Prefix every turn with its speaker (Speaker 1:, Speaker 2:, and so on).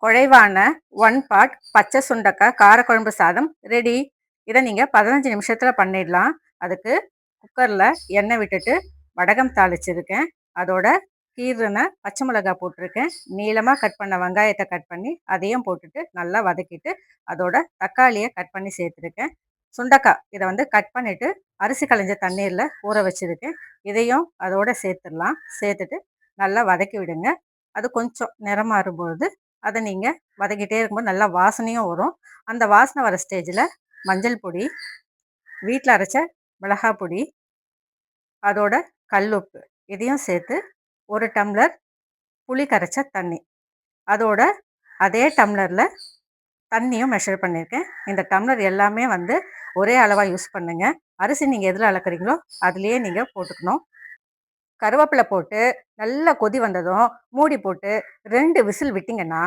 Speaker 1: குழைவான 1 பாட் பச்சை சுண்டக்காய் காரக்குழம்பு சாதம் ரெடி. இதை நீங்கள் 15 நிமிஷத்தில் பண்ணிடலாம். அதுக்கு குக்கரில் எண்ணெய் விட்டுட்டு வடகம் தாளிச்சிருக்கேன். அதோட கீறுன பச்சை மிளகாய் போட்டிருக்கேன். நீளமாக கட் பண்ண வெங்காயத்தை கட் பண்ணி அதையும் போட்டுட்டு நல்லா வதக்கிட்டு அதோட தக்காளியை கட் பண்ணி சேர்த்துருக்கேன். சுண்டக்காய் இதை கட் பண்ணிவிட்டு அரிசி களைஞ்ச தண்ணீரில் ஊற வச்சுருக்கேன். இதையும் அதோட சேர்த்துடலாம். சேர்த்துட்டு நல்லா வதக்கி விடுங்க. அது கொஞ்சம் நிறம் மாறும்பொழுது அதை நீங்கள் வதக்கிட்டே இருக்கும்போது நல்லா வாசனையும் வரும். அந்த வாசனை வர ஸ்டேஜில் மஞ்சள் பொடி, வீட்டில் அரைச்ச மிளகாய் பொடி, அதோட கல்லுப்பு இதையும் சேர்த்து 1 டம்ளர் புளி கரைச்ச தண்ணி, அதோட அதே டம்ளரில் தண்ணியும் மெஷர் பண்ணியிருக்கேன். இந்த டம்ளர் எல்லாமே ஒரே அளவாக யூஸ் பண்ணுங்கள். அரிசி நீங்கள் எதில் அளக்குறீங்களோ அதுலேயே நீங்கள் போட்டுக்கணும். கருவேப்பிலை போட்டு நல்லா கொதி வந்ததும் மூடி போட்டு 2 விசில் விட்டிங்கன்னா